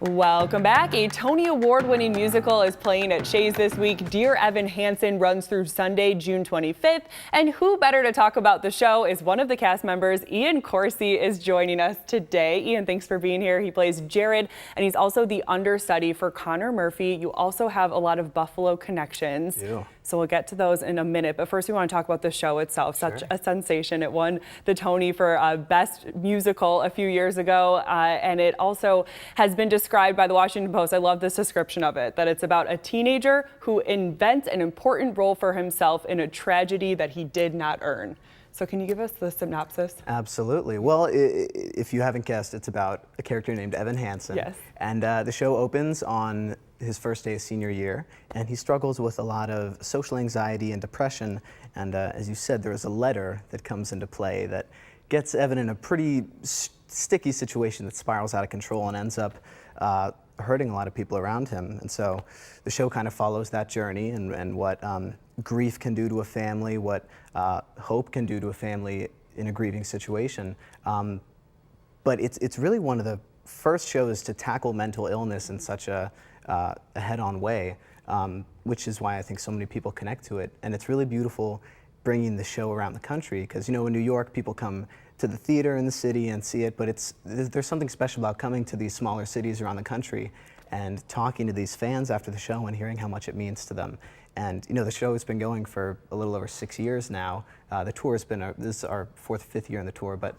Welcome back. A Tony Award-winning musical is playing at Shea's this week. Dear Evan Hansen runs through Sunday, June 25th. And who better to talk about the show is one of the cast members. Ian Coursey is joining us today. Ian, thanks for being here. He plays Jared, and he's also the understudy for Connor Murphy. You also have a lot of Buffalo connections. Yeah. So we'll get to those in a minute. But first, we want to talk about the show itself. Sure. Such a sensation. It won the Tony for Best Musical a few years ago. And it also has been described by the Washington Post. I love this description of it, that it's about a teenager who invents an important role for himself in a tragedy that he did not earn. So can you give us the synopsis? Absolutely. Well, if you haven't guessed, it's about a character named Evan Hansen. Yes. And the show opens on his first day of senior year, and he struggles with a lot of social anxiety and depression. And as you said, there is a letter that comes into play that gets Evan in a pretty sticky situation that spirals out of control and ends up hurting a lot of people around him. And so the show kind of follows that journey and what grief can do to a family, what hope can do to a family in a grieving situation. But it's really one of the first shows to tackle mental illness in such a head-on way, which is why I think so many people connect to it. And it's really beautiful bringing the show around the country, because in New York, people come to the theater in the city and see it, but there's something special about coming to these smaller cities around the country and talking to these fans after the show and hearing how much it means to them. And the show has been going for a little over 6 years now. The tour has been, this is our fourth, fifth year in the tour, but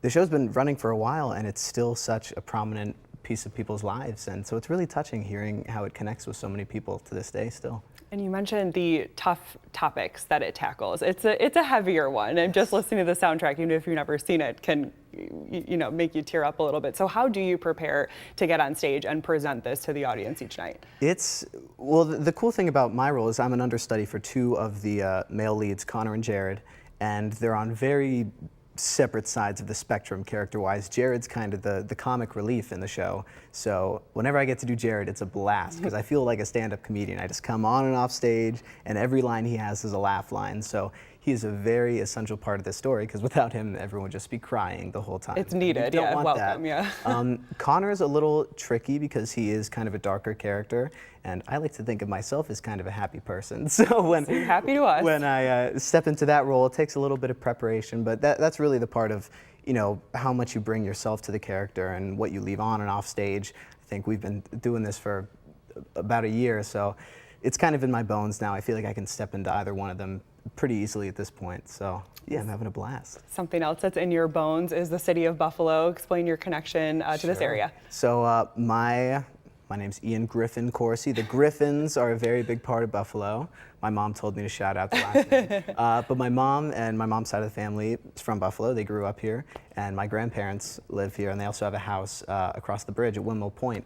the show's been running for a while, and it's still such a prominent piece of people's lives. And so it's really touching hearing how it connects with so many people to this day still. And you mentioned the tough topics that it tackles. It's a heavier one, and just listening to the soundtrack, even if you've never seen it, can make you tear up a little bit. So how do you prepare to get on stage and present this to the audience each night? Well, the cool thing about my role is I'm an understudy for two of the male leads, Connor and Jared, and they're on very separate sides of the spectrum character-wise. Jared's kind of the comic relief in the show. So whenever I get to do Jared, it's a blast, because I feel like a stand-up comedian. I just come on and off stage, and every line he has is a laugh line. So he's a very essential part of this story, because without him, everyone would just be crying the whole time. It's needed, yeah, welcome, yeah. Connor's a little tricky because he is kind of a darker character, and I like to think of myself as kind of a happy person. So when happy to us. When I step into that role, it takes a little bit of preparation, but that's really the part of how much you bring yourself to the character and what you leave on and off stage. I think we've been doing this for about a year, so it's kind of in my bones now. I feel like I can step into either one of them pretty easily at this point. So yeah, I'm having a blast. Something else that's in your bones is the city of Buffalo. Explain your connection to this area. So my name's Ian Coursey. The Griffins are a very big part of Buffalo. My mom told me to shout out the last name. But my mom and my mom's side of the family is from Buffalo. They grew up here, and my grandparents live here, and they also have a house across the bridge at Windmill Point.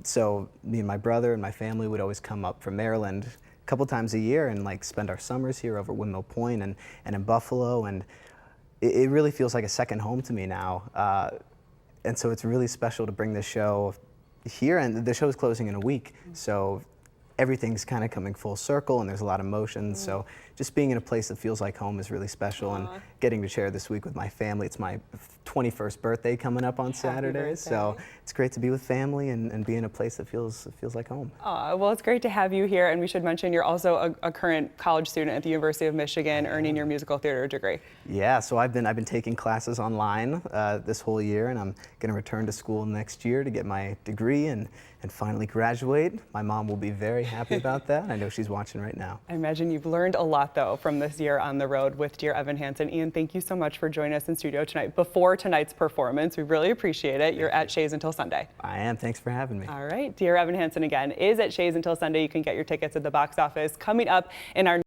So me and my brother and my family would always come up from Maryland a couple times a year and spend our summers here over Windmill Point and in Buffalo, and it really feels like a second home to me now. And so it's really special to bring this show here, and the show is closing in a week, so everything's kind of coming full circle, and there's a lot of motion. So just being in a place that feels like home is really special. And getting to share this week with my family. It's my 21st birthday coming up on Saturday, so it's great to be with family and be in a place that feels like home. Well, it's great to have you here, and we should mention you're also a current college student at the University of Michigan, earning your musical theater degree. Yeah, so I've been taking classes online this whole year, and I'm going to return to school next year to get my degree and finally graduate. My mom will be very happy about that. I know she's watching right now. I imagine you've learned a lot, though, from this year on the road with Dear Evan Hansen. Ian, thank you so much for joining us in studio tonight before tonight's performance. We really appreciate it. You're at Shea's until Sunday. I am. Thanks for having me. All right. Dear Evan Hansen again is at Shea's until Sunday. You can get your tickets at the box office. Coming up in our